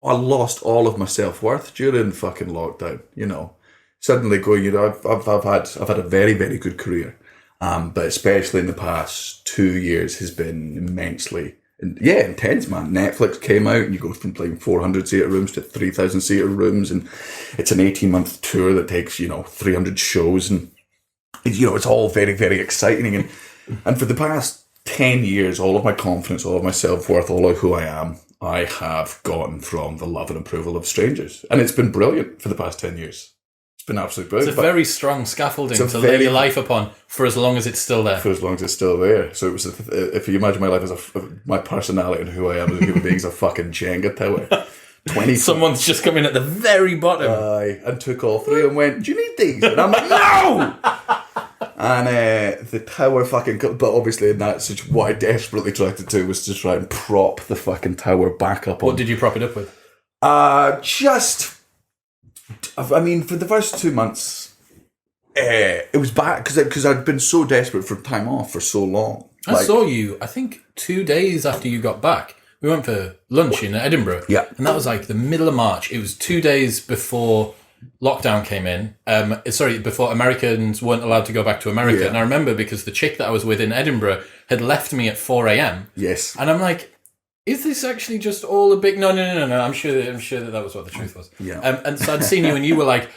I lost all of my self-worth during fucking lockdown, Suddenly going, I've had a very, very good career. But especially in the past 2 years has been immensely, intense, man. Netflix came out and you go from playing 400-seater rooms to 3,000-seater rooms, and it's an 18-month tour that takes, 300 shows, and, it's all very, very exciting. And for the past 10 years, all of my confidence, all of my self-worth, all of who I am, I have gotten from the love and approval of strangers. And it's been brilliant for the past 10 years. It's been absolutely brilliant. It's a very strong scaffolding to lay your life upon for as long as it's still there. For as long as it's still there. So it was, if you imagine my life as my personality and who I am as a human being is a fucking Jenga tower. Someone's just come in at the very bottom. And took all three and went, do you need these? And I'm like, no! And the tower but obviously in that situation, what I desperately tried to do was to try and prop the fucking tower back up. What did you prop it up with? For the first 2 months, it was bad because I'd been so desperate for time off for so long. I saw you, I think 2 days after you got back. We went for lunch in Edinburgh. Yeah. And that was like the middle of March. It was 2 days before lockdown came in. Before Americans weren't allowed to go back to America. Yeah. And I remember because the chick that I was with in Edinburgh had left me at 4 a.m. Yes. And I'm like, is this actually just all a big... No. I'm sure that was what the truth was. Yeah. And so I'd seen you and you were like,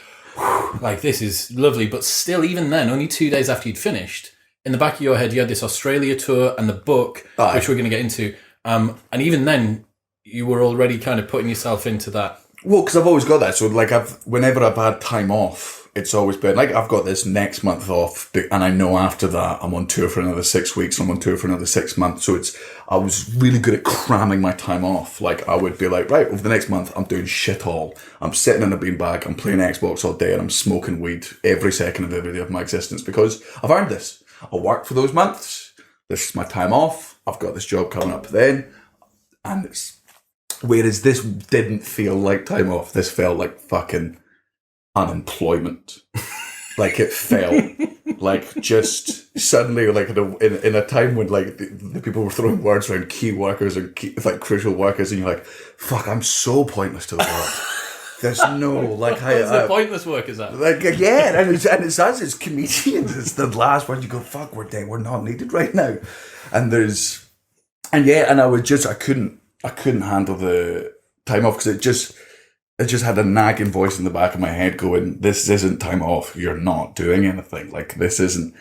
this is lovely. But still, even then, only 2 days after you'd finished, in the back of your head, you had this Australia tour and the book, which we're going to get into. And even then, you were already kind of putting yourself into that. Well, because I've always got that. So, whenever I've had time off, it's always been I've got this next month off, and I know after that I'm on tour for another 6 weeks. I'm on tour for another 6 months. So I was really good at cramming my time off. I would be like, right, over the next month, I'm doing shit all. I'm sitting in a beanbag, I'm playing Xbox all day, and I'm smoking weed every second of every day of my existence because I've earned this. I'll work for those months. This is my time off. I've got this job coming up then, and whereas this didn't feel like time off, this felt like fucking unemployment. It felt like just suddenly, in a time when the people were throwing words around key workers and crucial workers, and you're like, fuck, I'm so pointless to the world. There's no What's the pointless work is that? And it's us as comedians. It's the last one you go, fuck, we're dead. We're not needed right now. And I couldn't handle the time off because it just had a nagging voice in the back of my head going, this isn't time off. You're not doing anything. This isn't,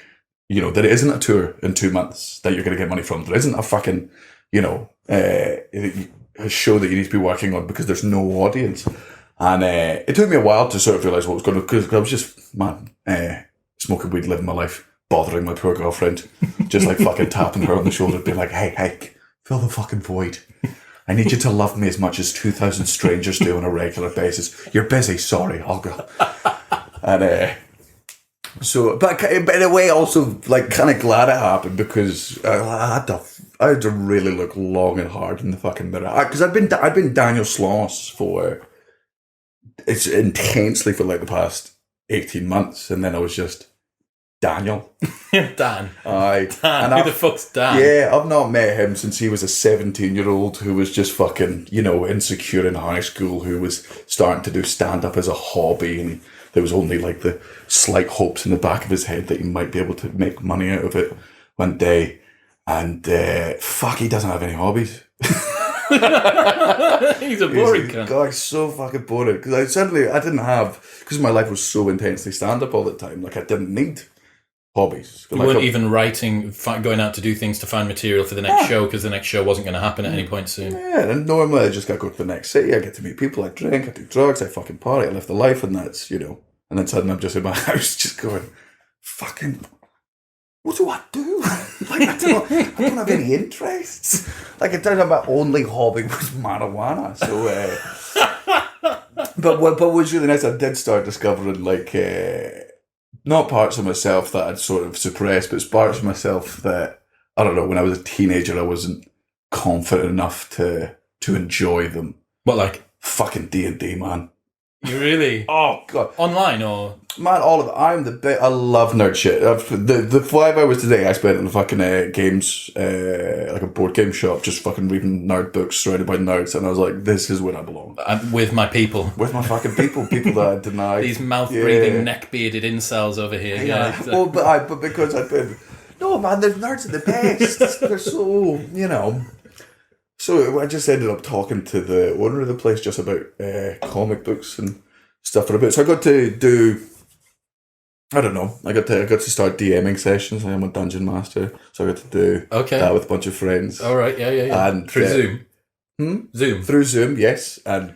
there isn't a tour in 2 months that you're going to get money from. There isn't a fucking, a show that you need to be working on because there's no audience. And it took me a while to sort of realise what was going on because I was just, smoking weed, living my life, bothering my poor girlfriend, just fucking tapping her on the shoulder, being like, hey, fill the fucking void. I need you to love me as much as 2,000 strangers do on a regular basis. You're busy, sorry, I'll go. And but in a way, also kind of glad it happened because I had to really look long and hard in the fucking mirror because I'd been Daniel Sloss for intensely for the past 18 months, and then I was just Daniel. Dan. Aye. Dan. Who the fuck's Dan? Yeah, I've not met him since he was a 17-year-old who was just fucking, insecure in high school, who was starting to do stand-up as a hobby, and there was only the slight hopes in the back of his head that he might be able to make money out of it one day. And he doesn't have any hobbies. He's a boring cunt. God, he's so fucking boring. Because I didn't have, because my life was so intensely stand-up all the time, I didn't need hobbies. You weren't even writing, going out to do things to find material for the next show because the next show wasn't going to happen at any point soon. Yeah, and normally I just got to go to the next city, I get to meet people, I drink, I do drugs, I fucking party, I live the life, and that's, and then suddenly I'm just in my house just going, fucking, what do I do? I don't have any interests. It turned out my only hobby was marijuana. So, but what was really nice, I did start discovering not parts of myself that I'd sort of suppressed, but parts of myself that, I don't know, when I was a teenager, I wasn't confident enough to enjoy them. What, fucking D&D, man. You really? Oh god, Online or? man, all of it. I'm the bit. I love nerd shit. The 5 hours today I spent in the fucking games, like a board game shop, just fucking reading nerd books surrounded by nerds, and I was like, this is where I belong. With my people. With my fucking people that I deny. These mouth-breathing, neck-bearded incels over here. Yeah. Well, but because I've been, no man, the nerds are the best. They're so, So I just ended up talking to the owner of the place just about comic books and stuff for a bit. So I got to do, I don't know, I got to start DMing sessions. I'm a dungeon master, so I got to do that with a bunch of friends. All right, yeah. And through Zoom. Zoom. Through Zoom, yes. And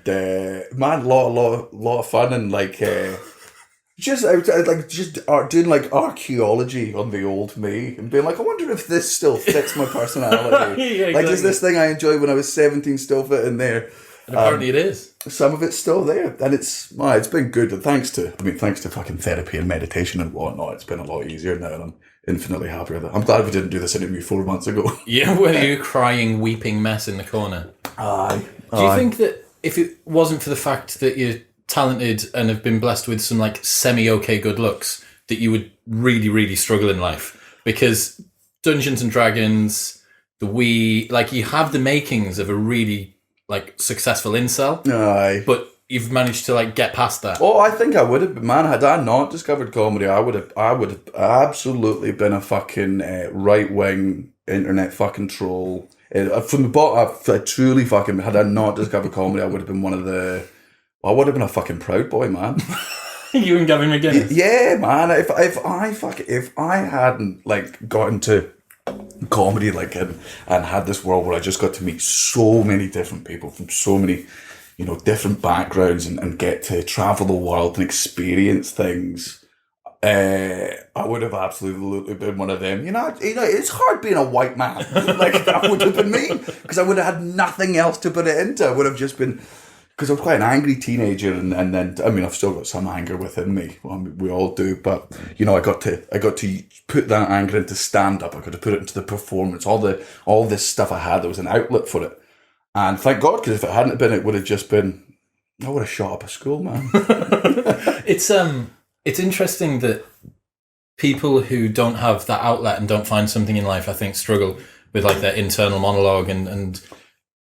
man, lot of fun and like just doing like archaeology on the old me and being like, I wonder if this still fits my personality. Yeah, exactly. Like, is this thing I enjoyed when I was 17 still fit in there? And apparently it is. Some of it's still there, and it's been good. Thanks to fucking therapy and meditation and whatnot, it's been a lot easier now, and I'm infinitely happier with it. I'm glad we didn't do this interview 4 months ago. Yeah, were you crying, weeping mess in the corner? Aye. Do you think that if it wasn't for the fact that you're talented and have been blessed with some like semi-okay good looks, that you would really, really struggle in life? Because Dungeons and Dragons, the Wii, like you have the makings of a really like successful incel. Aye. But you've managed to like get past that. Oh, I think I would have, man. Had I not discovered comedy, I would have absolutely been a fucking right wing internet fucking troll. From the bottom, I truly fucking, had I not discovered comedy, I would have been one of the. I would have been a fucking proud boy, man. You and Gavin McGinnis. Yeah, man. If I hadn't like got into comedy and had this world where I just got to meet so many different people from so many different backgrounds and get to travel the world and experience things, I would have absolutely been one of them. It's hard being a white man. Like that would have been me, because I would have had nothing else to put it into. I would have just been, because I was quite an angry teenager, and then I've still got some anger within me. Well, we all do, but I got to put that anger into stand up. I got to put it into the performance. All this stuff I had, there was an outlet for it, and thank God, because if it hadn't been, it would have just been, I would have shot up a school, man. It's interesting that people who don't have that outlet and don't find something in life, I think, struggle with like their internal monologue. And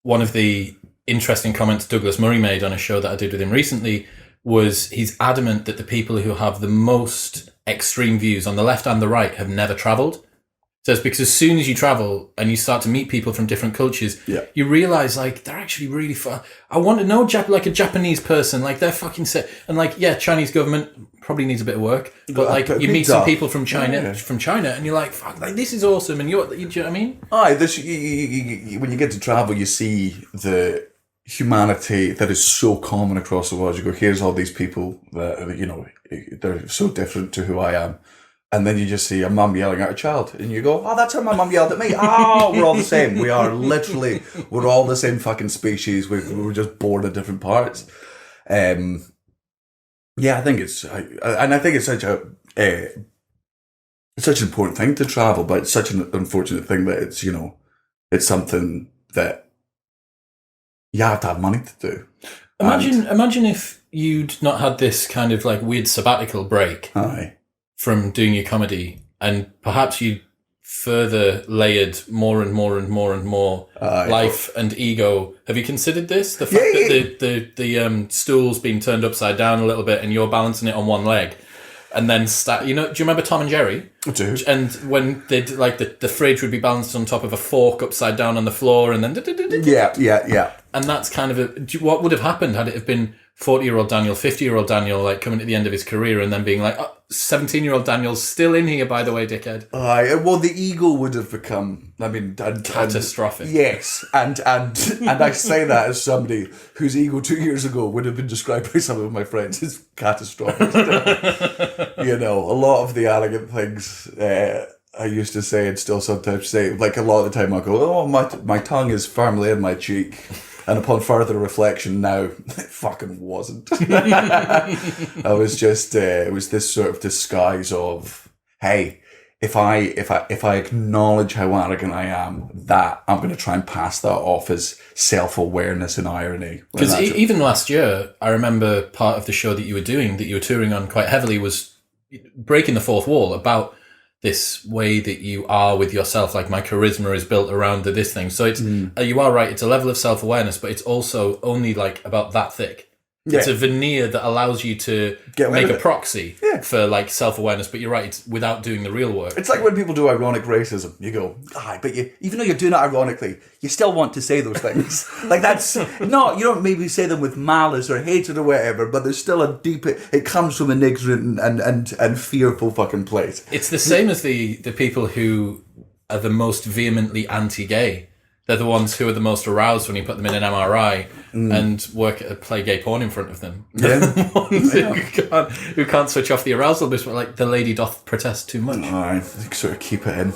one of the interesting comments Douglas Murray made on a show that I did with him recently was he's adamant that the people who have the most extreme views on the left and the right have never travelled. So it's because as soon as you travel and you start to meet people from different cultures, you realise like they're actually really far. I want to know like a Japanese person, like they're fucking sick. And like, Chinese government probably needs a bit of work, but like you meet some people from China, and you're like, fuck, like this is awesome. And do you know what I mean? Aye, when you get to travel, you see the humanity that is so common across the world. You go, here's all these people that they're so different to who I am. And then you just see a mum yelling at a child, and you go, oh, that's how my mum yelled at me. Oh, we're all the same. We're all the same fucking species. We're just born at different parts. I think it's such such an important thing to travel, but it's such an unfortunate thing that it's something that you have to have money to do. Imagine if you'd not had this kind of like weird sabbatical break. Aye. From doing your comedy, and perhaps you further layered more and more and more and more life and ego. Have you considered this? The fact that the stool's been turned upside down a little bit and you're balancing it on one leg, and then do you remember Tom and Jerry? I do. And when they'd like the fridge would be balanced on top of a fork upside down on the floor, and then yeah. And that's kind of what would have happened had it have been 40-year-old Daniel, 50-year-old Daniel, like coming at the end of his career and then being like, 17-year-old Daniel's still in here, by the way, dickhead. Well, the ego would have become, catastrophic. Yes, and I say that as somebody whose ego 2 years ago would have been described by some of my friends as catastrophic. A lot of the arrogant things I used to say and still sometimes say, like a lot of the time I go, oh, my tongue is firmly in my cheek. And upon further reflection now, it fucking wasn't. I was just, it was this sort of disguise of, hey, if I acknowledge how arrogant I am, that I'm going to try and pass that off as self-awareness and irony. Because even last year, I remember part of the show that you were doing, that you were touring on quite heavily, was breaking the fourth wall about this way that you are with yourself. Like, my charisma is built around this thing. So it's you are right. It's a level of self-awareness, but it's also only like about that thick. Yeah. It's a veneer that allows you to make a proxy for like self-awareness, but you're right, it's without doing the real work. It's like when people do ironic racism. You go, but even though you're doing it ironically, you still want to say those things. Like, that's no, you don't maybe say them with malice or hatred or whatever, but there's still a deep, it comes from an ignorant and fearful fucking place. It's the same as the people who are the most vehemently anti-gay. They're the ones who are the most aroused when you put them in an MRI and play gay porn in front of them. Yeah. The ones who can't switch off the arousal bit, like the lady doth protest too much. I sort of keep it in.